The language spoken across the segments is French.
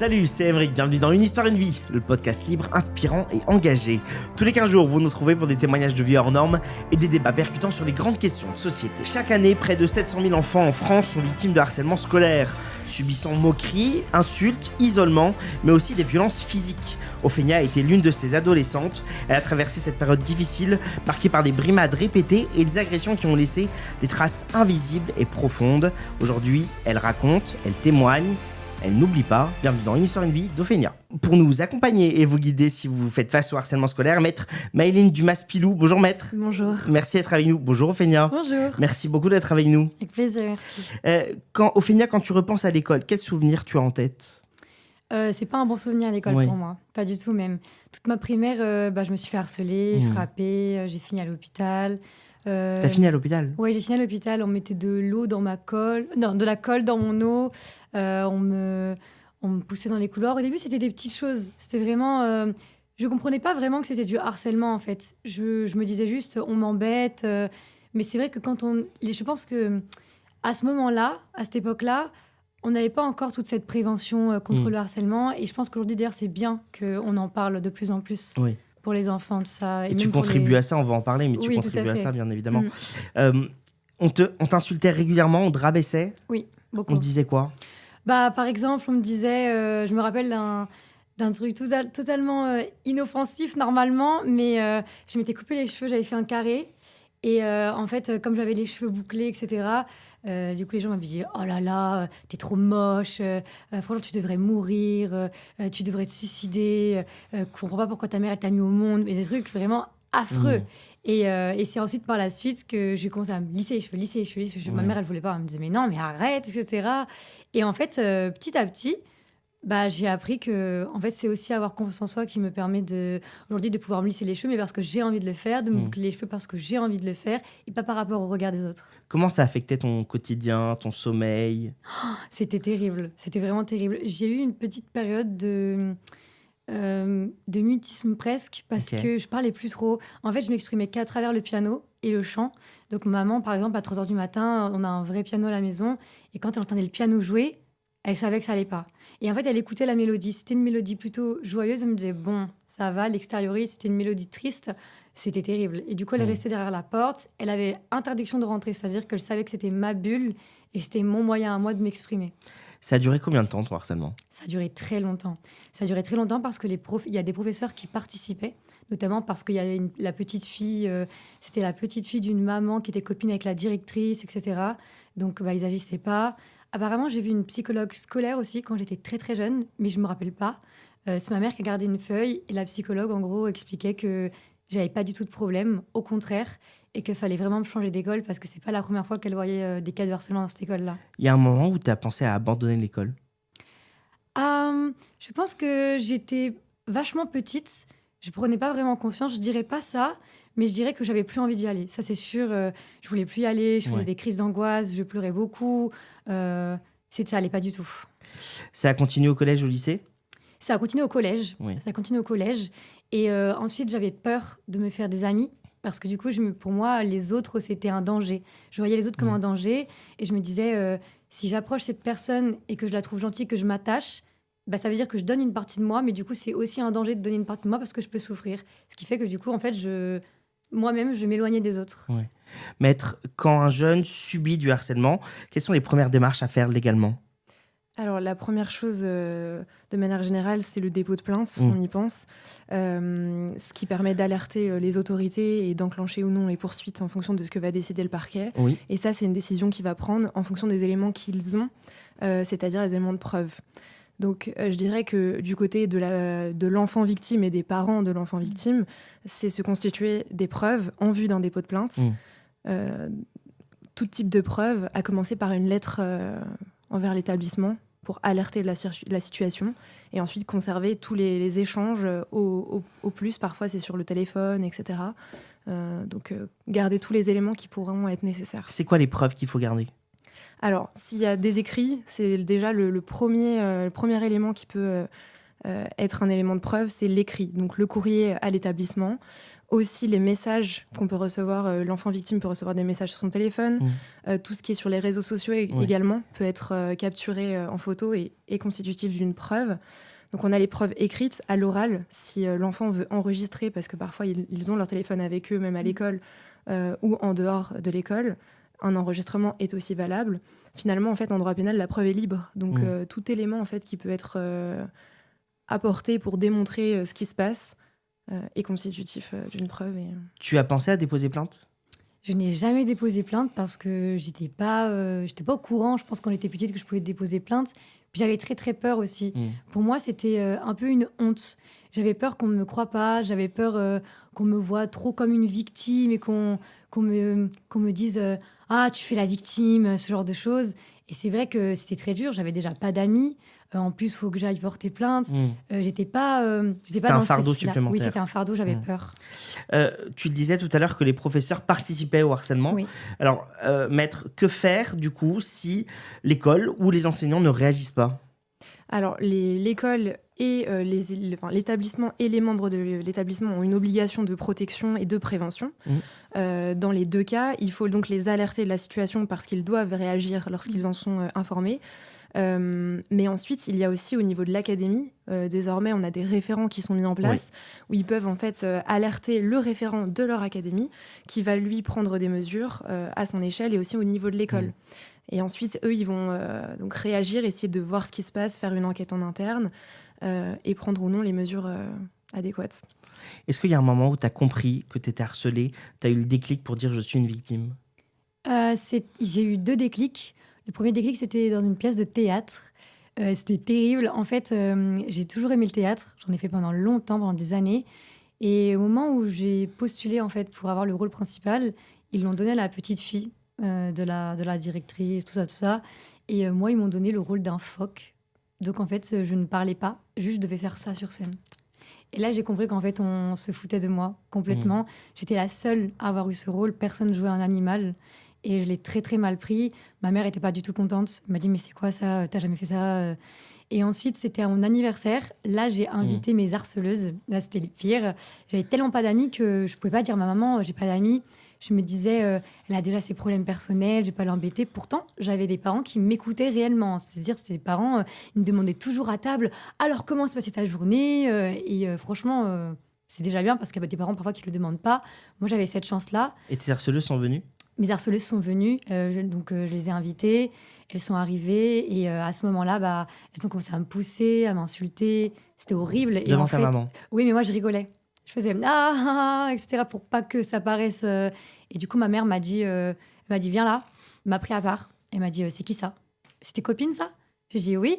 Salut, c'est Emeric, bienvenue dans Une histoire, une vie, le podcast libre, inspirant et engagé. Tous les 15 jours, vous nous trouvez pour des témoignages de vie hors normes et des débats percutants sur les grandes questions de société. Chaque année, près de 700 000 enfants en France sont victimes de harcèlement scolaire, subissant moqueries, insultes, isolement, mais aussi des violences physiques. Ophénia a été l'une de ces adolescentes. Elle a traversé cette période difficile, marquée par des brimades répétées et des agressions qui ont laissé des traces invisibles et profondes. Aujourd'hui, elle raconte, elle témoigne, elle n'oublie pas. Bienvenue dans Une histoire, une vie d'Ophénia. Pour nous accompagner et vous guider si vous faites face au harcèlement scolaire, maître Maëlyn Dumas-Pilou. Bonjour maître. Bonjour. Merci d'être avec nous. Bonjour Ophénia. Bonjour. Merci beaucoup d'être avec nous. Avec plaisir, merci. Ophénia, quand tu repenses à l'école, quels souvenirs tu as en tête ? C'est pas un bon souvenir à l'école pour moi, pas du tout même. Toute ma primaire, je me suis fait harceler, frapper, j'ai fini à l'hôpital. T'as fini à l'hôpital ? Oui, j'ai fini à l'hôpital, on mettait de l'eau dans ma colle, non, de la colle dans mon eau, on me poussait dans les couloirs. Au début, c'était des petites choses, c'était vraiment... je comprenais pas vraiment que c'était du harcèlement en fait. Je me disais juste, on m'embête, mais c'est vrai que je pense que à ce moment-là, à cette époque-là, on n'avait pas encore toute cette prévention contre le harcèlement. Et je pense qu'aujourd'hui, d'ailleurs, c'est bien qu'on en parle de plus en plus pour les enfants, tout ça. Et tu contribues à ça, on va en parler, mais tu contribues à ça, bien évidemment. On t'insultait régulièrement, on te rabaissait ? Oui, beaucoup. On te disait quoi ? Par exemple, on me disait... je me rappelle d'un truc totalement inoffensif, normalement, mais je m'étais coupé les cheveux, j'avais fait un carré. Et en fait, comme j'avais les cheveux bouclés, etc., du coup, les gens m'avaient dit « Oh là là, t'es trop moche, franchement, tu devrais mourir, tu devrais te suicider, je comprends pas pourquoi ta mère, elle t'a mis au monde. » Mais des trucs vraiment affreux. Et c'est ensuite, par la suite, que j'ai commencé à me lisser les cheveux. Ma mère, elle voulait pas. Elle me disait « Mais non, mais arrête, etc. » Et en fait, petit à petit... j'ai appris que en fait, c'est aussi avoir confiance en soi qui me permet aujourd'hui de pouvoir me lisser les cheveux, mais parce que j'ai envie de le faire, de me boucler les cheveux parce que j'ai envie de le faire et pas par rapport au regard des autres. Comment ça affectait ton quotidien, ton sommeil ? C'était terrible, c'était vraiment terrible. J'ai eu une petite période de mutisme presque parce que je parlais plus trop. En fait, je m'exprimais qu'à travers le piano et le chant. Donc maman, par exemple, à 3h du matin, on a un vrai piano à la maison et quand elle entendait le piano jouer, elle savait que ça allait pas. Et en fait, elle écoutait la mélodie. C'était une mélodie plutôt joyeuse. Elle me disait, bon, ça va, l'extériorise. C'était une mélodie triste. C'était terrible. Et du coup, elle est restée derrière la porte. Elle avait interdiction de rentrer. C'est-à-dire qu'elle savait que c'était ma bulle et c'était mon moyen à moi de m'exprimer. Ça a duré combien de temps, ton harcèlement ? Ça a duré très longtemps. Ça a duré très longtemps parce que il y a des professeurs qui participaient, notamment parce qu'il y avait la petite fille, c'était la petite fille d'une maman qui était copine avec la directrice, etc. Donc, ils n'agissaient pas. Apparemment, j'ai vu une psychologue scolaire aussi quand j'étais très très jeune, mais je ne me rappelle pas. C'est ma mère qui a gardé une feuille et la psychologue, en gros, expliquait que j'avais pas du tout de problème, au contraire, et qu'il fallait vraiment me changer d'école parce que c'est pas la première fois qu'elle voyait des cas de harcèlement dans cette école-là. Il y a un moment où tu as pensé à abandonner l'école ? Je pense que j'étais vachement petite, je prenais pas vraiment conscience, je dirais pas ça, mais je dirais que j'avais plus envie d'y aller. Ça, c'est sûr, je voulais plus y aller, je faisais des crises d'angoisse, je pleurais beaucoup. Ça allait pas du tout. Ça a continué au collège, au lycée ? Ça a continué au collège. Ça a continué au collège. Et ensuite, j'avais peur de me faire des amis. Parce que du coup, pour moi, les autres, c'était un danger. Je voyais les autres comme un danger. Et je me disais, si j'approche cette personne et que je la trouve gentille, que je m'attache, ça veut dire que je donne une partie de moi. Mais du coup, c'est aussi un danger de donner une partie de moi parce que je peux souffrir. Ce qui fait que du coup, en fait, moi-même, je m'éloignais des autres. Ouais. Maître, quand un jeune subit du harcèlement, quelles sont les premières démarches à faire légalement ? Alors, la première chose, de manière générale, c'est le dépôt de plainte, on y pense. Ce qui permet d'alerter les autorités et d'enclencher ou non les poursuites en fonction de ce que va décider le parquet. Oui. Et ça, c'est une décision qu'il va prendre en fonction des éléments qu'ils ont, c'est-à-dire les éléments de preuve. Donc, je dirais que du côté de l'enfant victime et des parents de l'enfant victime, c'est se constituer des preuves en vue d'un dépôt de plainte. Tout type de preuve, à commencer par une lettre envers l'établissement pour alerter la situation et ensuite conserver tous les échanges au plus. Parfois, c'est sur le téléphone, etc. Donc, garder tous les éléments qui pourront être nécessaires. C'est quoi les preuves qu'il faut garder ? Alors, s'il y a des écrits, c'est déjà le premier élément qui peut être un élément de preuve, c'est l'écrit. Donc, le courrier à l'établissement Aussi, les messages qu'on peut recevoir, l'enfant victime peut recevoir des messages sur son téléphone. Tout ce qui est sur les réseaux sociaux également peut être capturé en photo et est constitutif d'une preuve. Donc on a les preuves écrites à l'oral, si l'enfant veut enregistrer, parce que parfois ils ont leur téléphone avec eux, même à l'école ou en dehors de l'école. Un enregistrement est aussi valable. Finalement, en fait, en droit pénal, la preuve est libre. Donc tout élément en fait, qui peut être apporté pour démontrer ce qui se passe est constitutif d'une preuve. Tu as pensé à déposer plainte ? Je n'ai jamais déposé plainte parce que j'étais pas au courant. Je pense quand j'étais petite que je pouvais déposer plainte. Puis j'avais très très peur aussi. Pour moi, c'était un peu une honte. J'avais peur qu'on ne me croie pas. J'avais peur qu'on me voie trop comme une victime et qu'on me dise ah, tu fais la victime, ce genre de choses. Et c'est vrai que c'était très dur. J'avais déjà pas d'amis. En plus, il faut que j'aille porter plainte. J'étais pas c'était dans un ce fardeau stress-là. supplémentaire. Oui, c'était un fardeau, j'avais peur. Tu le disais tout à l'heure que les professeurs participaient au harcèlement. Oui. Alors, maître, que faire du coup si l'école ou les enseignants ne réagissent pas ? Alors, l'école et l'établissement et les membres de l'établissement ont une obligation de protection et de prévention. Dans les deux cas, il faut donc les alerter de la situation parce qu'ils doivent réagir lorsqu'ils en sont informés. Mais ensuite, il y a aussi au niveau de l'académie, désormais, on a des référents qui sont mis en place où ils peuvent en fait alerter le référent de leur académie qui va lui prendre des mesures à son échelle et aussi au niveau de l'école. Et ensuite, eux, ils vont donc réagir, essayer de voir ce qui se passe, faire une enquête en interne et prendre ou non les mesures adéquates. Est-ce qu'il y a un moment où tu as compris que tu étais harcelée, tu as eu le déclic pour dire je suis une victime ? J'ai eu 2 déclics. Le premier déclic, c'était dans une pièce de théâtre. C'était terrible. En fait, j'ai toujours aimé le théâtre. J'en ai fait pendant longtemps, pendant des années. Et au moment où j'ai postulé en fait, pour avoir le rôle principal, ils l'ont donné à la petite fille de la directrice, tout ça. Et moi, ils m'ont donné le rôle d'un phoque. Donc en fait, je ne parlais pas, juste je devais faire ça sur scène. Et là, j'ai compris qu'en fait, on se foutait de moi complètement. J'étais la seule à avoir eu ce rôle. Personne ne jouait un animal. Et je l'ai très, très mal pris. Ma mère n'était pas du tout contente. Elle m'a dit, mais c'est quoi ça ? T'as jamais fait ça ? Et ensuite, c'était à mon anniversaire. Là, j'ai invité mes harceleuses. Là, c'était le pire. J'avais tellement pas d'amis que je pouvais pas dire à ma maman, j'ai pas d'amis. Je me disais, elle a déjà ses problèmes personnels, je vais pas l'embêter. Pourtant, j'avais des parents qui m'écoutaient réellement. C'est-à-dire, c'était des parents, ils me demandaient toujours à table, alors comment s'est passée ta journée ? Franchement, c'est déjà bien parce qu'il y a des parents parfois qui le demandent pas. Moi, j'avais cette chance-là. Et tes harceleuses sont venues ? Mes harceleuses sont venues, je les ai invitées, elles sont arrivées et à ce moment-là, elles ont commencé à me pousser, à m'insulter. C'était horrible. Et devant en ta fait, maman ? Oui, mais moi je rigolais. Je faisais etc. pour pas que ça paraisse. Et du coup, ma mère m'a dit, viens là, elle m'a pris à part. Elle m'a dit, c'est qui ça ? C'est tes copines ça ? J'ai dit oui.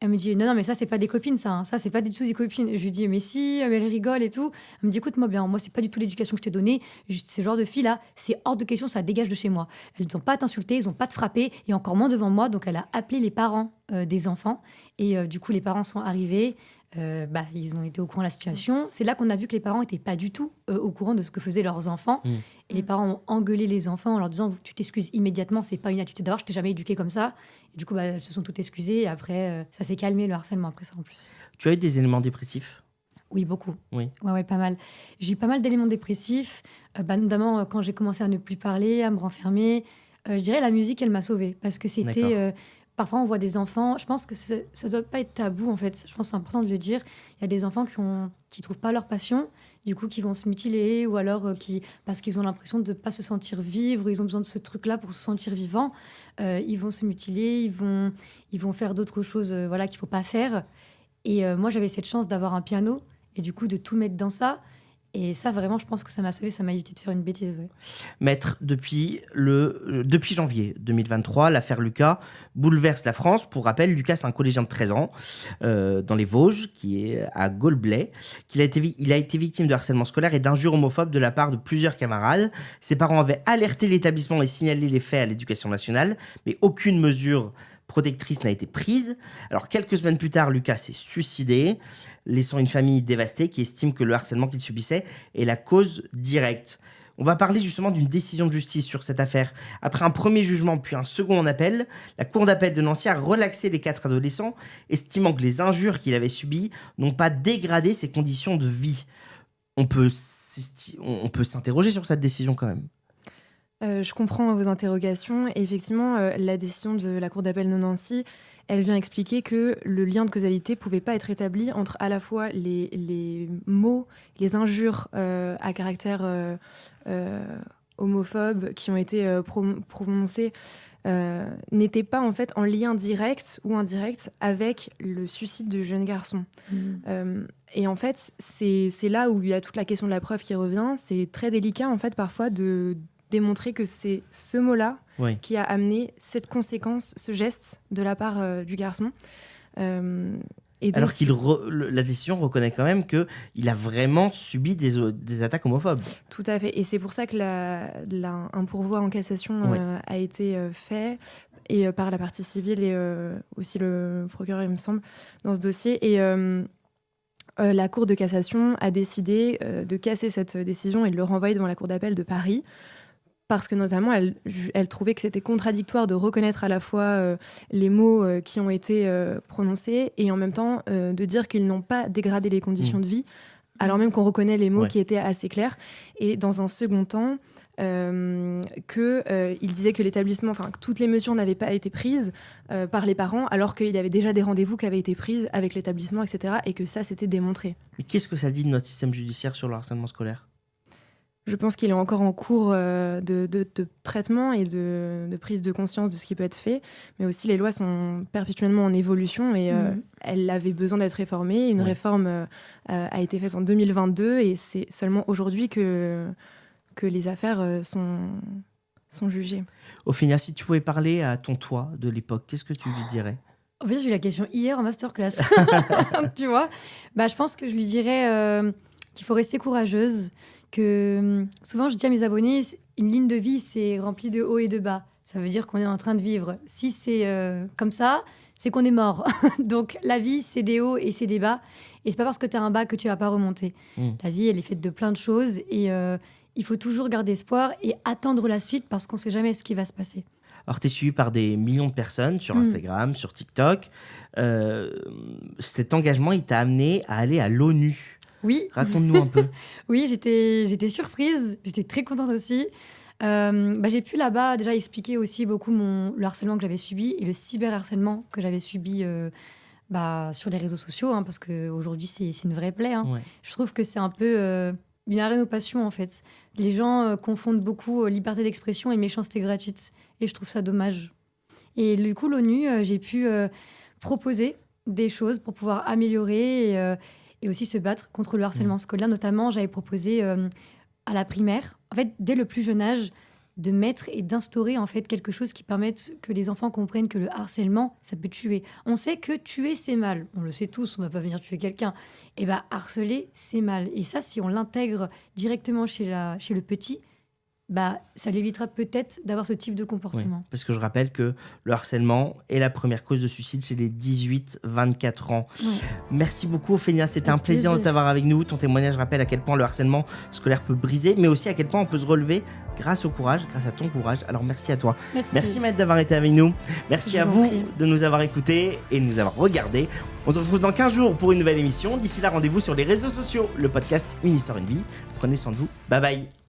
Elle me dit, non, mais ça, c'est pas des copines, ça. Ça, c'est pas du tout des copines. Je lui dis, mais si, mais elle rigole et tout. Elle me dit, écoute-moi bien, moi, c'est pas du tout l'éducation que je t'ai donnée. Ce genre de filles-là, c'est hors de question, ça dégage de chez moi. Elles n'ont pas à t'insulter, elles n'ont pas à te frapper, et encore moins devant moi. Donc, elle a appelé les parents des enfants. Et du coup, les parents sont arrivés. Ils ont été au courant de la situation. C'est là qu'on a vu que les parents n'étaient pas du tout au courant de ce que faisaient leurs enfants. Et les parents ont engueulé les enfants en leur disant, tu t'excuses immédiatement, c'est pas une attitude d'avoir, je t'ai jamais éduqué comme ça. Et du coup, elles se sont toutes excusées. Et après, ça s'est calmé, le harcèlement, après ça, en plus. Tu as eu des éléments dépressifs ? Oui, beaucoup. Oui. Ouais, pas mal. J'ai eu pas mal d'éléments dépressifs, notamment quand j'ai commencé à ne plus parler, à me renfermer. Je dirais la musique, elle m'a sauvée. Parce que c'était... parfois, on voit des enfants... Je pense que ça ne doit pas être tabou, en fait. Je pense que c'est important de le dire. Il y a des enfants qui trouvent pas leur passion, du coup, qui vont se mutiler, ou alors parce qu'ils ont l'impression de ne pas se sentir vivre, ils ont besoin de ce truc-là pour se sentir vivant. Ils vont se mutiler, ils vont faire d'autres choses qu'il ne faut pas faire. Et moi, j'avais cette chance d'avoir un piano, et du coup, de tout mettre dans ça. Et ça, vraiment, je pense que ça m'a sauvé, ça m'a évité de faire une bêtise. Ouais. Maître, depuis janvier 2023, l'affaire Lucas bouleverse la France. Pour rappel, Lucas, c'est un collégien de 13 ans dans les Vosges, qui est à Golblay. Il a été victime de harcèlement scolaire et d'injures homophobes de la part de plusieurs camarades. Ses parents avaient alerté l'établissement et signalé les faits à l'Éducation nationale, mais aucune mesure protectrice n'a été prise. Alors, quelques semaines plus tard, Lucas s'est suicidé, laissant une famille dévastée qui estime que le harcèlement qu'il subissait est la cause directe. On va parler justement d'une décision de justice sur cette affaire. Après un premier jugement puis un second en appel, la Cour d'appel de Nancy a relaxé les 4 adolescents, estimant que les injures qu'il avait subies n'ont pas dégradé ses conditions de vie. on peut s'interroger sur cette décision quand même. Je comprends vos interrogations. Et effectivement, la décision de la Cour d'appel de Nancy, elle vient expliquer que le lien de causalité ne pouvait pas être établi entre à la fois les mots, les injures à caractère homophobe qui ont été prononcés n'étaient pas en fait en lien direct ou indirect avec le suicide du jeune garçon. Et en fait, c'est là où il y a toute la question de la preuve qui revient. C'est très délicat en fait parfois de démontrer que c'est ce mot-là qui a amené cette conséquence, ce geste de la part du garçon. Et donc, alors que la décision reconnaît quand même qu'il a vraiment subi des attaques homophobes. Tout à fait. Et c'est pour ça que un pourvoi en cassation a été fait et par la partie civile et aussi le procureur, il me semble, dans ce dossier. Et la Cour de cassation a décidé de casser cette décision et de le renvoyer devant la Cour d'appel de Paris. Parce que notamment, elle trouvait que c'était contradictoire de reconnaître à la fois les mots qui ont été prononcés et en même temps de dire qu'ils n'ont pas dégradé les conditions de vie, alors même qu'on reconnaît les mots qui étaient assez clairs. Et dans un second temps, il disait que l'établissement, enfin que toutes les mesures n'avaient pas été prises par les parents, alors qu'il y avait déjà des rendez-vous qui avaient été pris avec l'établissement, etc. Et que ça, c'était démontré. Mais qu'est-ce que ça dit de notre système judiciaire sur le harcèlement scolaire ? Je pense qu'il est encore en cours de traitement et de prise de conscience de ce qui peut être fait. Mais aussi, les lois sont perpétuellement en évolution et elles avaient besoin d'être réformées. Une réforme a été faite en 2022 et c'est seulement aujourd'hui que les affaires sont jugées. Ophénia, si tu pouvais parler à ton toi de l'époque, qu'est-ce que tu lui dirais ? En fait, j'ai eu la question hier en masterclass. Tu vois ? Je pense que je lui dirais qu'il faut rester courageuse, que souvent je dis à mes abonnés, une ligne de vie, c'est rempli de hauts et de bas. Ça veut dire qu'on est en train de vivre. Si c'est comme ça, c'est qu'on est mort. Donc la vie, c'est des hauts et c'est des bas. Et c'est pas parce que tu as un bas que tu vas pas remonter. La vie, elle est faite de plein de choses et il faut toujours garder espoir et attendre la suite parce qu'on sait jamais ce qui va se passer. Alors, tu es suivi par des millions de personnes sur Instagram, sur TikTok. Cet engagement, il t'a amené à aller à l'ONU. Oui. Raconte-nous un peu. Oui, j'étais surprise. J'étais très contente aussi. J'ai pu là-bas déjà expliquer aussi beaucoup le harcèlement que j'avais subi et le cyberharcèlement que j'avais subi sur les réseaux sociaux, parce qu'aujourd'hui, c'est une vraie plaie. Je trouve que c'est un peu une arène aux passions, en fait. Les gens confondent beaucoup liberté d'expression et méchanceté gratuite. Et je trouve ça dommage. Et du coup, l'ONU, j'ai pu proposer des choses pour pouvoir améliorer et aussi se battre contre le harcèlement scolaire. Notamment, j'avais proposé à la primaire, en fait, dès le plus jeune âge, de mettre et d'instaurer en fait quelque chose qui permette que les enfants comprennent que le harcèlement, ça peut tuer. On sait que tuer, c'est mal. On le sait tous, on ne va pas venir tuer quelqu'un. Et harceler, c'est mal. Et ça, si on l'intègre directement chez le petit, ça l'évitera peut-être d'avoir ce type de comportement. Oui, parce que je rappelle que le harcèlement est la première cause de suicide chez les 18-24 ans. Ouais. Merci beaucoup Ophénia, c'était un plaisir de t'avoir avec nous. Ton témoignage rappelle à quel point le harcèlement scolaire peut briser, mais aussi à quel point on peut se relever grâce au courage, grâce à ton courage. Alors merci à toi. Merci Maître d'avoir été avec nous. Merci à vous de nous avoir écoutés et de nous avoir regardés. On se retrouve dans 15 jours pour une nouvelle émission. D'ici là, rendez-vous sur les réseaux sociaux, le podcast Une histoire, une vie. Prenez soin de vous. Bye bye.